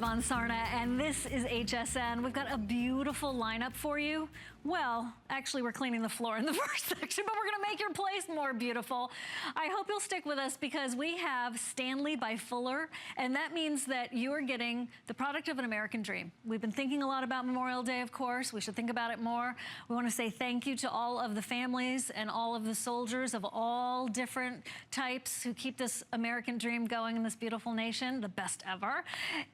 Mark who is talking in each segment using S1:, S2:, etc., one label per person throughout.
S1: Von Sarna, and this is HSN. We've got a beautiful lineup for you. Well, actually, we're cleaning the floor in the first section, but we're gonna make your place more beautiful. I hope you'll stick with us because we have Stanley by Fuller, and that means that you are getting the product of an American dream. We've been thinking a lot about Memorial Day, of course. We should think about it more. We wanna say thank you to all of the families and all of the soldiers of all different types who keep this American dream going in this beautiful nation, the best ever.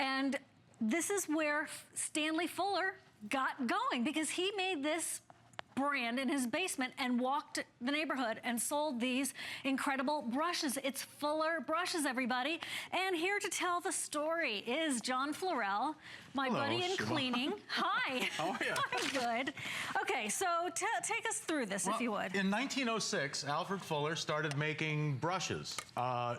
S1: And this is where Stanley Fuller got going because he made this brand in his basement and walked the neighborhood and sold these incredible brushes. It's Fuller brushes, everybody. And here to tell the story is John Florell, my buddy in cleaning. Hi.
S2: How are you?
S1: I'm good. Okay, so take us through this, if you would.
S2: In 1906, Alfred Fuller started making brushes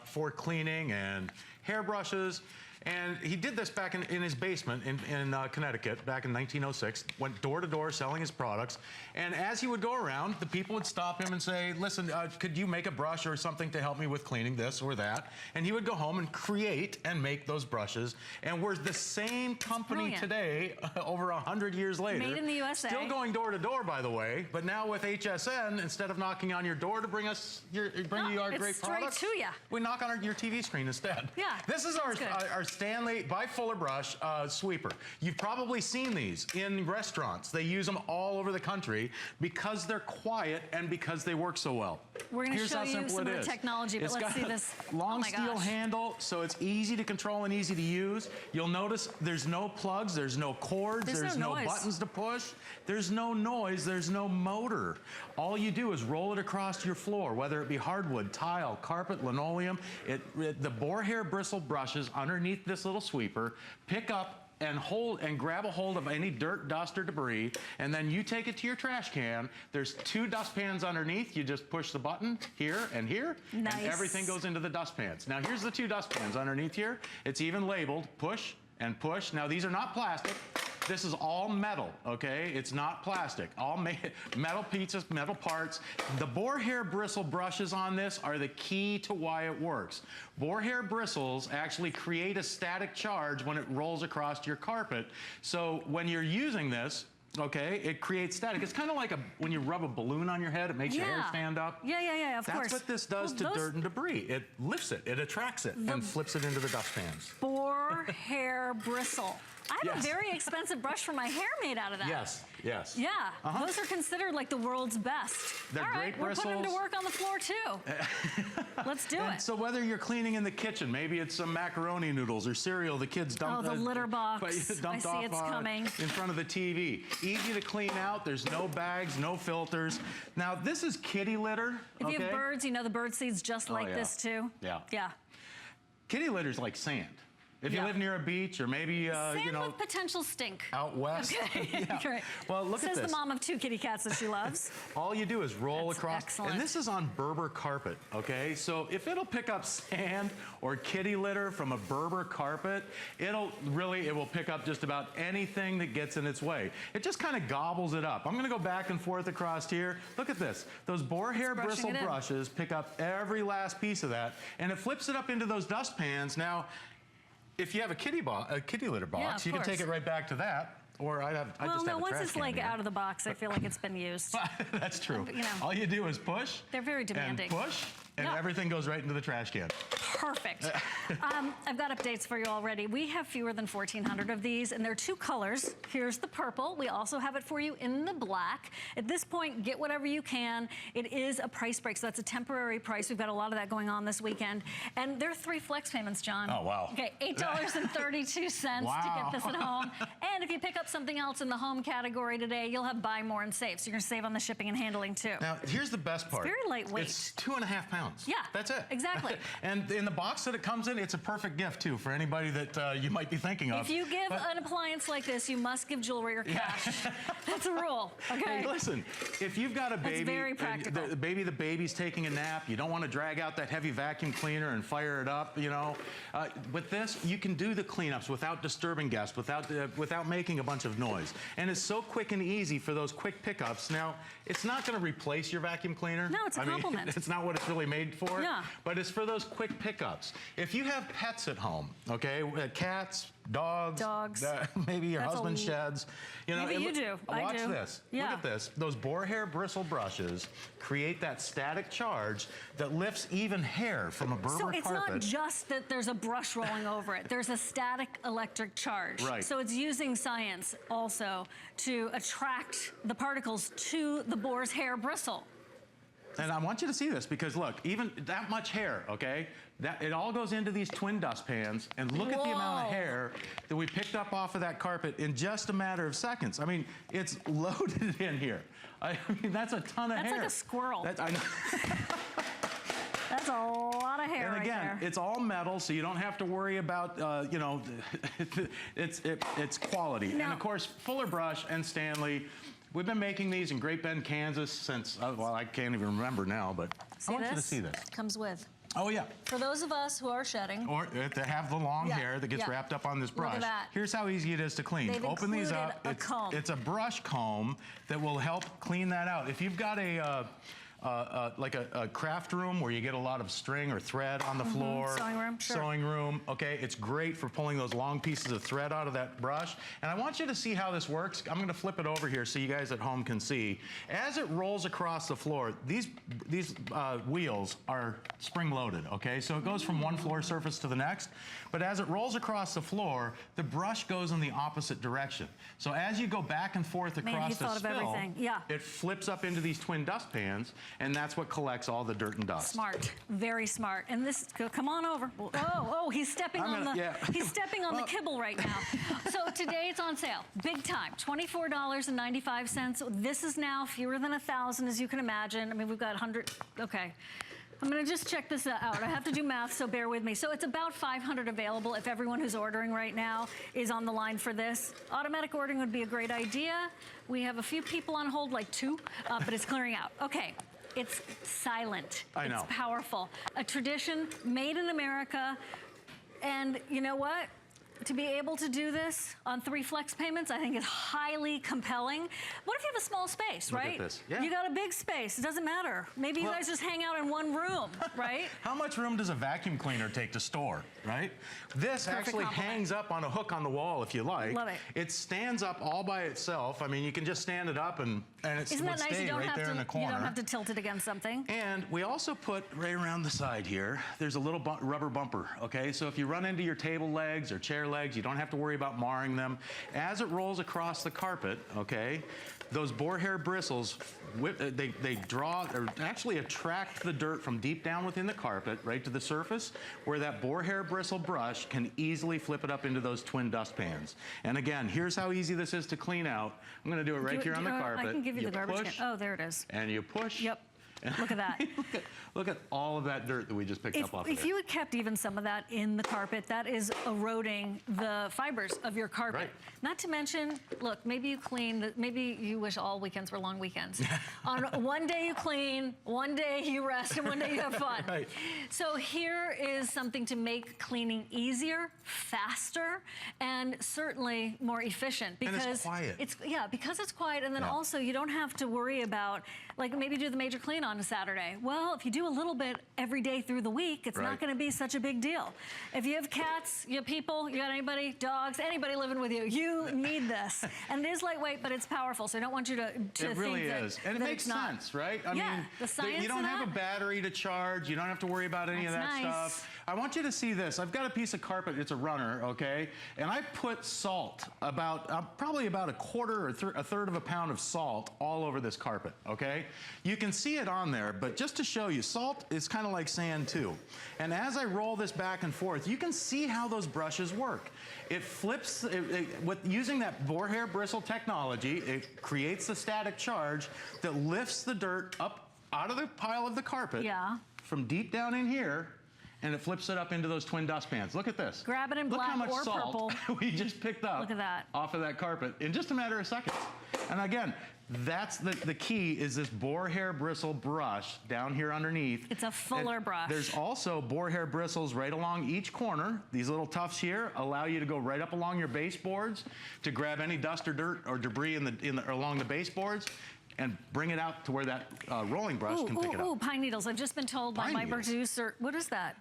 S2: for cleaning and hair brushes. And he did this back in his basement in Connecticut back in 1906, went door to door selling his products. And as he would go around, the people would stop him and say, listen, could you make a brush or something to help me with cleaning this or that? And he would go home and create and make those brushes. And we're the same company today, over 100 years later.
S1: Made in the USA.
S2: Still going door to door, by the way. But now with HSN, instead of knocking on your door to bring you our great products,
S1: straight to you.
S2: We knock on your TV screen instead.
S1: Yeah.
S2: This is our Stanley by Fuller brush sweeper. You've probably seen these in restaurants. They use them all over the country because they're quiet and because they work so well.
S1: We're going to show you some of the technology, but let's see this.
S2: Long steel handle, so it's easy to control and easy to use. You'll notice there's no plugs, there's no cords, there's no buttons to push, there's no noise, there's no motor. All you do is roll it across your floor, whether it be hardwood, tile, carpet, linoleum. The boar hair bristle brushes underneath this little sweeper pick up and hold and grab a hold of any dirt, dust, or debris, and then you take it to your trash can. There's 2 dustpans underneath. You just push the button here and here, and everything goes into the dustpans. Now here's the 2 dustpans underneath here. It's even labeled push and push. Now these are not plastic. This is all metal, okay? It's not plastic. All metal pieces, metal parts. The boar hair bristle brushes on this are the key to why it works. Boar hair bristles actually create a static charge when it rolls across your carpet. So when you're using this, okay, it creates static. It's kind of like when you rub a balloon on your head, it makes your hair stand up.
S1: Yeah, of course.
S2: That's what this does to dirt and debris. It lifts it, it attracts it, and flips it into the dustpans.
S1: Boar hair bristle. I have a very expensive brush for my hair made out of that.
S2: Yes.
S1: Yeah, those are considered like the world's best.
S2: They're great bristles.
S1: We're putting them to work on the floor too. Let's do it.
S2: So whether you're cleaning in the kitchen, maybe it's some macaroni noodles or cereal the kids dumped.
S1: Oh, the litter box. I see it's coming.
S2: In front of the TV. Easy to clean out. There's no bags, no filters. Now this is kitty litter.
S1: If you have birds, you know the bird seed's just like this too.
S2: Yeah. Kitty litter's like sand. If you live near a beach or maybe,
S1: sand with potential stink.
S2: Out west.
S1: Right.
S2: Well, look at this.
S1: Says the mom of 2 kitty cats that she loves.
S2: All you do is roll across.
S1: Excellent.
S2: And this is on Berber carpet, okay? So if it'll pick up sand or kitty litter from a Berber carpet, it will pick up just about anything that gets in its way. It just kind of gobbles it up. I'm gonna go back and forth across here. Look at this. Those boar hair bristle brushes pick up every last piece of that, and it flips it up into those dustpans. Now, if you have a kitty litter box, you can take it right back to that. Or I just have a trash can.
S1: Once it's like out of the box, I feel like it's been used.
S2: That's true. All you do is push.
S1: They're very demanding.
S2: And push, and everything goes right into the trash can.
S1: Perfect. I've got updates for you already. We have fewer than 1,400 of these, and there are 2 colors. Here's the purple. We also have it for you in the black. At this point, get whatever you can. It is a price break, so that's a temporary price. We've got a lot of that going on this weekend. And there are 3 flex payments, John.
S2: Oh, wow.
S1: Okay, $8.32 to get this at home. And if you pick up something else in the home category today, you'll have buy more and save. So you're gonna save on the shipping and handling too.
S2: Now, here's the best part.
S1: It's very lightweight.
S2: It's 2.5 pounds.
S1: Yeah.
S2: That's it.
S1: Exactly.
S2: And in the box that it comes in, it's a perfect gift too for anybody that you might be thinking of.
S1: If you give an appliance like this, you must give jewelry or cash. That's a rule, okay?
S2: Hey, listen, if you've got a baby,
S1: that's very practical.
S2: The baby's taking a nap, you don't want to drag out that heavy vacuum cleaner and fire it up, you know. With this, you can do the cleanups without disturbing guests, without making a bunch of noise. And it's so quick and easy for those quick pickups. Now, it's not going to replace your vacuum cleaner.
S1: No, it's a compliment.
S2: It's not what it's really made made for.
S1: Yeah.
S2: But it's for those quick pickups. If you have pets at home, okay, cats, dogs, maybe your husband sheds. You know,
S1: maybe you do.
S2: Watch
S1: I do.
S2: this.
S1: Yeah.
S2: Look at this. Those boar hair bristle brushes create that static charge that lifts even hair from a Berber carpet.
S1: So it's not just that there's a brush rolling over it. There's a static electric charge.
S2: Right.
S1: So it's using science also to attract the particles to the boar's hair bristle.
S2: And I want you to see this because look, even that much hair, okay? That it all goes into these twin dustpans, and look at the amount of hair that we picked up off of that carpet in just a matter of seconds. I mean, it's loaded in here. I mean, that's a ton of hair.
S1: That's like a squirrel.
S2: I know.
S1: That's a lot of hair
S2: And again,
S1: right there.
S2: it's all metal, so you don't have to worry about, you know, it's quality.
S1: Now,
S2: and of course, Fuller Brush and Stanley, we've been making these in Great Bend, Kansas since, well, I can't even remember now, but I want you to see this.
S1: Comes with.
S2: Oh, yeah.
S1: For those of us who are shedding.
S2: Or to have the long hair that gets wrapped up on this brush.
S1: Look at that.
S2: Here's how easy it is to clean.
S1: They've
S2: Open these up.
S1: a comb.
S2: It's a brush comb that will help clean that out. If you've got like a craft room where you get a lot of string or thread on the floor.
S1: Sewing room, sure.
S2: Sewing room, okay. It's great for pulling those long pieces of thread out of that brush. And I want you to see how this works. I'm gonna flip it over here so you guys at home can see. As it rolls across the floor, these wheels are spring loaded, okay? So it goes from one floor surface to the next. But as it rolls across the floor, the brush goes in the opposite direction. So as you go back and forth across the spill, it flips up into these twin dustpans, and that's what collects all the dirt and dust.
S1: Smart, very smart. And this, come on over. Oh, he's stepping on the he's stepping on the kibble right now. So today it's on sale, big time, $24.95. This is now fewer than 1,000, as you can imagine. I mean, we've got 100. Okay. I'm gonna just check this out. I have to do math, so bear with me. So it's about 500 available if everyone who's ordering right now is on the line for this. Automatic ordering would be a great idea. We have a few people on hold, like 2, but it's clearing out. Okay, it's silent.
S2: I know.
S1: It's powerful. A tradition made in America, and you know what? To be able to do this on 3 flex payments, I think is highly compelling. What if you have a small space, right?
S2: Look at this. Yeah.
S1: You got a big space, it doesn't matter. Maybe you guys just hang out in one room, right?
S2: How much room does a vacuum cleaner take to store, right? This actually hangs up on a hook on the wall if you like.
S1: Love it.
S2: It stands up all by itself. I mean, you can just stand it up and it
S1: Isn't that
S2: would
S1: nice?
S2: stay right there in the corner.
S1: You don't have to tilt it against something.
S2: And we also put right around the side here, there's a little rubber bumper, okay? So if you run into your table legs or chair legs, you don't have to worry about marring them. As it rolls across the carpet, okay, those boar hair bristles, they draw, or actually attract the dirt from deep down within the carpet right to the surface, where that boar hair bristle brush can easily flip it up into those twin dustpans. And again, here's how easy this is to clean out. I'm gonna do it right here on the carpet.
S1: I can give you the garbage can. Oh, there it is.
S2: And you push.
S1: Yep. Look at that.
S2: Look at all of that dirt that we just picked up off of
S1: If you had kept even some of that in the carpet, that is eroding the fibers of your carpet.
S2: Right.
S1: Not to mention, look, maybe you clean, maybe you wish all weekends were long weekends. On one day you clean, one day you rest, and one day you have fun.
S2: Right.
S1: So here is something to make cleaning easier, faster, and certainly more efficient. Because
S2: and it's quiet.
S1: Because it's quiet, and then also you don't have to worry about, like maybe do the major clean on a Saturday. Well, if you do a little bit every day through the week, it's not going to be such a big deal. If you have cats, you have people, you got anybody, dogs, anybody living with you, you need this. And it is lightweight, but it's powerful, so I don't want you to
S2: it really
S1: think
S2: is.
S1: that,
S2: And it makes sense, right? I mean,
S1: the science
S2: you don't have a battery to charge. You don't have to worry about any of that stuff. I want you to see this. I've got a piece of carpet. It's a runner, okay? And I put salt, about probably about a quarter or a third of a pound of salt all over this carpet, okay? You can see it on there, but just to show you, salt is kind of like sand too. And as I roll this back and forth, you can see how those brushes work. It flips, with using that boar hair bristle technology, it creates a static charge that lifts the dirt up out of the pile of the carpet from deep down in here, and it flips it up into those twin dustpans. Look at this.
S1: Grab it in black or purple.
S2: Look how much salt we just picked up off of that carpet in just a matter of seconds. And again, that's the key, is this boar hair bristle brush down here underneath.
S1: It's a fuller brush.
S2: There's also boar hair bristles right along each corner. These little tufts here allow you to go right up along your baseboards to grab any dust or dirt or debris along the baseboards. and bring it out to where that rolling brush can pick it up.
S1: Ooh, pine needles. I've just been told by my producer. What is that?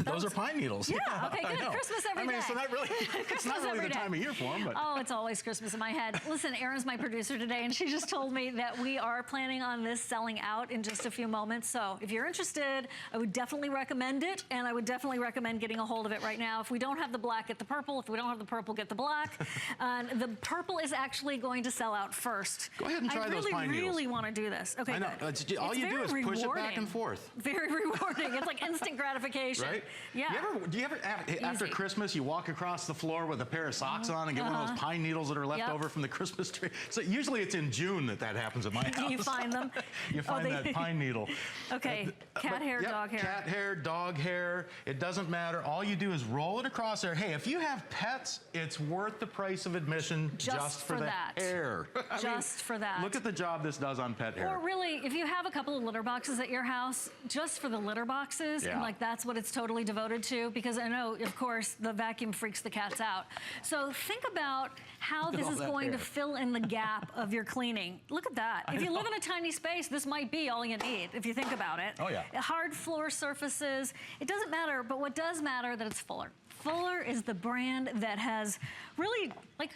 S2: Those are pine needles.
S1: Yeah, okay, good. Christmas every day.
S2: So not really, it's not really the time of year for them. But.
S1: Oh, it's always Christmas in my head. Listen, Erin's my producer today, and she just told me that we are planning on this selling out in just a few moments. So if you're interested, I would definitely recommend it, and I would definitely recommend getting a hold of it right now. If we don't have the black, get the purple. If we don't have the purple, get the black. The purple is actually going to sell out first.
S2: Go ahead and try those pine needles.
S1: I really want to do this. Okay,
S2: I know.
S1: good.
S2: All you do is push it back and forth.
S1: Very rewarding. It's like instant gratification.
S2: Right?
S1: Yeah.
S2: Do you ever after Christmas, you walk across the floor with a pair of socks on and get one of those pine needles that are left over from the Christmas tree? So usually it's in June that happens at my house.
S1: You find them?
S2: You find that pine needle.
S1: Okay, cat hair, dog hair.
S2: Cat hair, dog hair, it doesn't matter. All you do is roll it across there. Hey, if you have pets, it's worth the price of admission just for the hair.
S1: Just for that.
S2: Look at the job this does on pet hair.
S1: Or really, if you have a couple of litter boxes at your house, just for the litter boxes, and like that's what it's totally devoted to, because I know, of course, the vacuum freaks the cats out. So think about how this is going to fill in the gap of your cleaning. Look at that. If you live in a tiny space, this might be all you need, if you think about it.
S2: Oh, yeah.
S1: Hard floor surfaces, it doesn't matter, but what does matter that it's Fuller. Fuller is the brand that has really, like,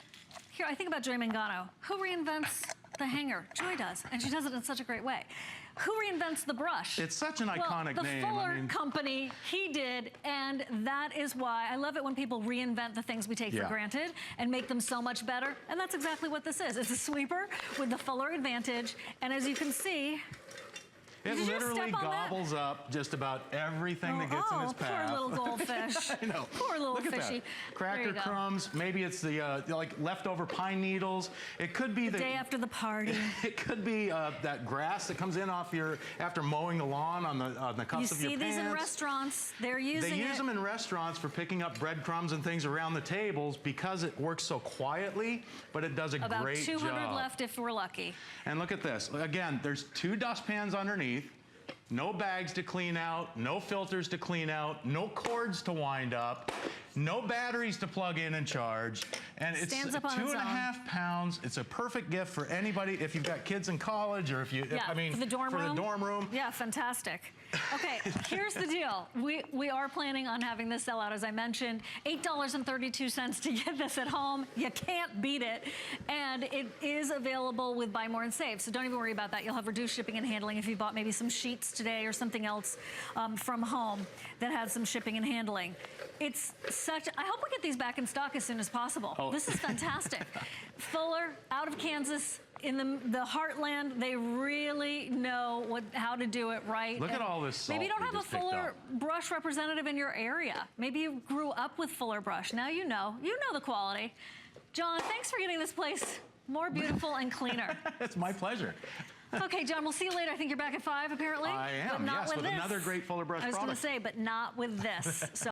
S1: here, I think about Joy Mangano. Who reinvents the hanger? Joy does, and she does it in such a great way. Who reinvents the brush?
S2: It's such an iconic name.
S1: The Fuller company, he did, and that is why I love it when people reinvent the things we take for granted and make them so much better, and that's exactly what this is. It's a sweeper with the Fuller Advantage, and as you can see,
S2: it literally gobbles up just about everything that gets in its path.
S1: Poor little goldfish.
S2: I know.
S1: Poor little
S2: Look at
S1: fishy.
S2: That. Cracker crumbs. Maybe it's the like leftover pine needles. It could be the
S1: day after the party.
S2: It could be that grass that comes in off your after mowing the lawn on the cuffs of your pants.
S1: You see these in restaurants. They're using
S2: They use them in restaurants for picking up breadcrumbs and things around the tables because it works so quietly, but it does a great job.
S1: About 200 left if we're lucky.
S2: And look at this. Again, there's 2 dustpans underneath. No bags to clean out, no filters to clean out, no cords to wind up, no batteries to plug in and charge. And it's 2.5 pounds. It's a perfect gift for anybody if you've got kids in college or if you,
S1: for the dorm room. Yeah, fantastic. Okay, here's the deal. We are planning on having this sell out, as I mentioned. $8.32 to get this at home. You can't beat it. And it is available with Buy More and Save. So don't even worry about that. You'll have reduced shipping and handling if you bought maybe some sheets today or something else from home that has some shipping and handling. It's such, I hope we get these back in stock as soon as possible. This is fantastic. Fuller, out of Kansas, in the heartland, they really know how to do it right.
S2: Look at all this salt.
S1: Maybe you don't have a Fuller brush representative in your area. Maybe you grew up with Fuller brush. Now you know the quality. John, thanks for getting this place more beautiful and cleaner.
S2: It's my pleasure.
S1: Okay, John, we'll see you later. I think you're back at 5, apparently.
S2: I am,
S1: but not
S2: yes, with
S1: this.
S2: another great Fuller brush product.
S1: I was going to say, but not with this. So